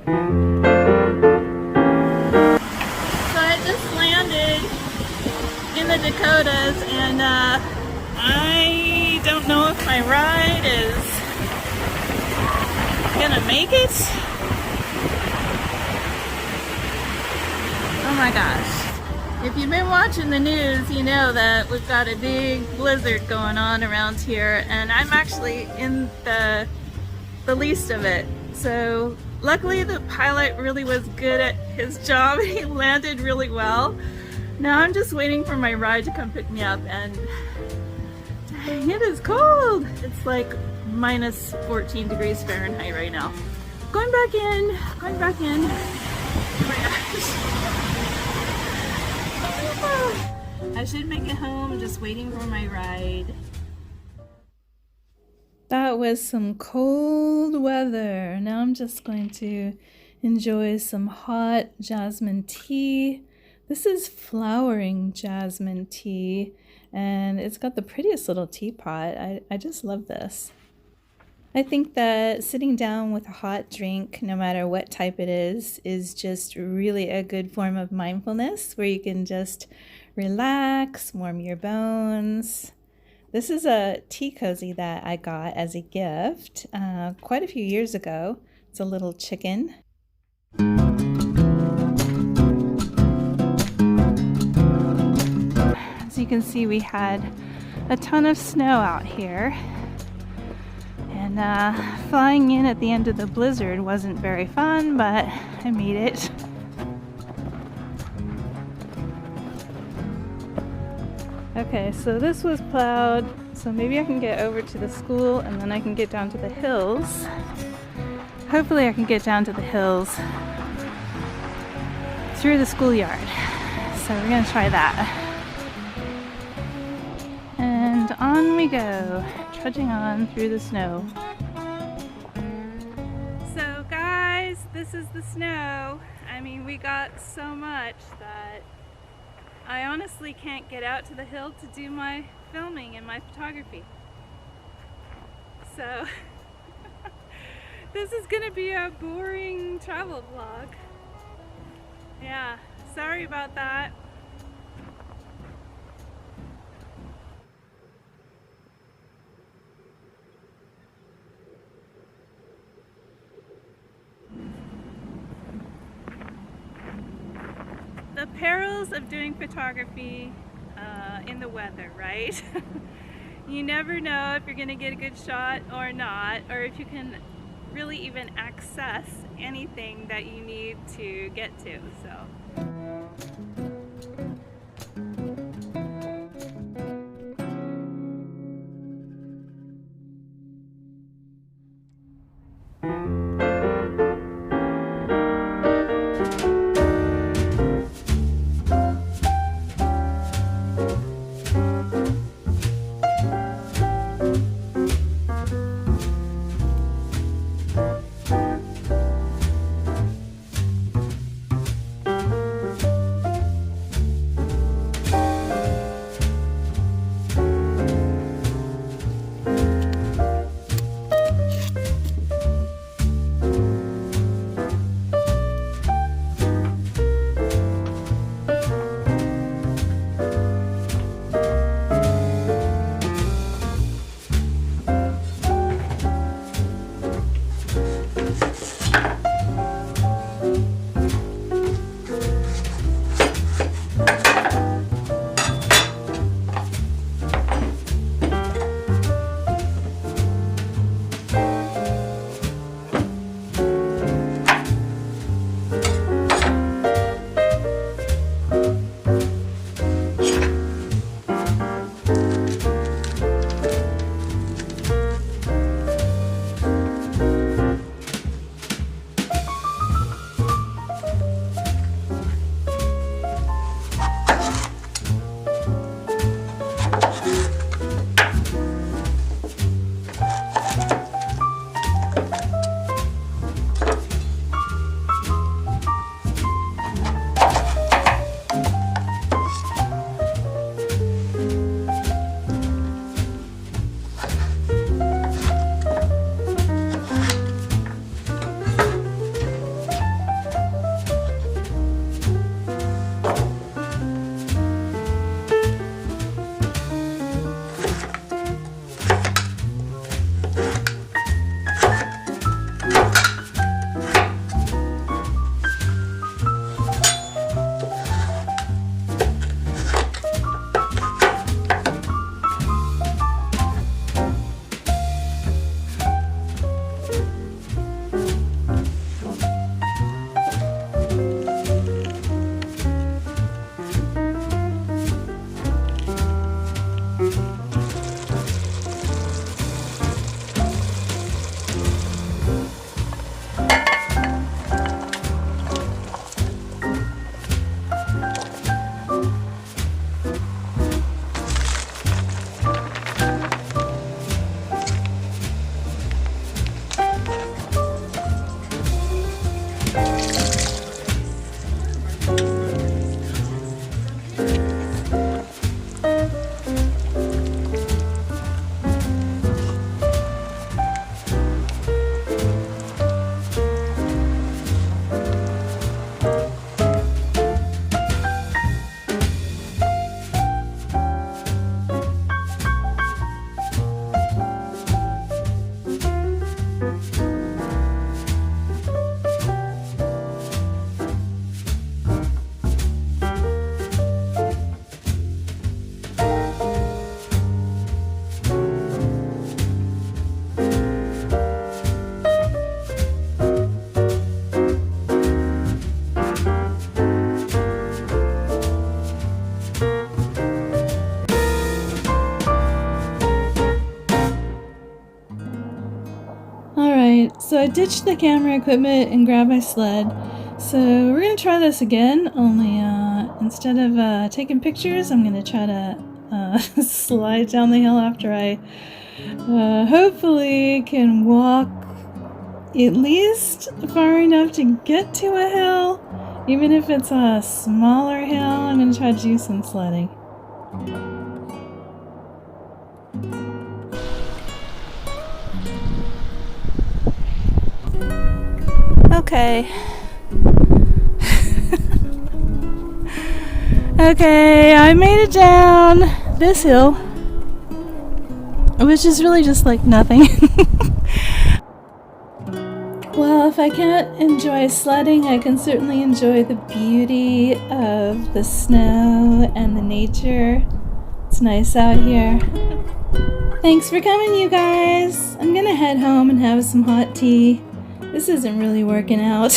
So I just landed in the Dakotas, and I don't know if my ride is gonna make it. Oh my gosh. If you've been watching the news, you know that we've got a big blizzard going on around here, and I'm actually in the least of it. So luckily the pilot really was good at his job. He landed really well. Now I'm just waiting for my ride to come pick me up, and dang, it is cold. It's like minus 14 degrees Fahrenheit right now. Going back in, going back in. Oh my gosh. I should make it home, just waiting for my ride. That was some cold weather. Now I'm just going to enjoy some hot jasmine tea. This is flowering jasmine tea, and it's got the prettiest little teapot. I just love this. I think that sitting down with a hot drink, no matter what type it is just really a good form of mindfulness where you can just relax, warm your bones. This is a tea cozy that I got as a gift quite a few years ago. It's a little chicken. As you can see, we had a ton of snow out here. And flying in at the end of the blizzard wasn't very fun, but I made it. Okay, so this was plowed, so maybe I can get over to the school and then I can get down to the hills. Hopefully I can get down to the hills through the schoolyard. So we're gonna try that. And on we go, trudging on through the snow. So guys, this is the snow. I mean, we got so much that I honestly can't get out to the hill to do my filming and my photography. So this is gonna be a boring travel vlog. Yeah, sorry about that. The perils of doing photography in the weather, right? You never know if you're gonna get a good shot or not, or if you can really even access anything that you need to get to. So ditched the camera equipment and grabbed my sled. So we're gonna try this again, only instead of taking pictures, I'm gonna try to slide down the hill after I hopefully can walk at least far enough to get to a hill. Even if it's a smaller hill, I'm gonna try to do some sledding. Okay. Okay, I made it down this hill, which is really just like nothing. Well, if I can't enjoy sledding, I can certainly enjoy the beauty of the snow and the nature. It's nice out here. Thanks for coming, you guys. I'm gonna head home and have some hot tea. This isn't really working out.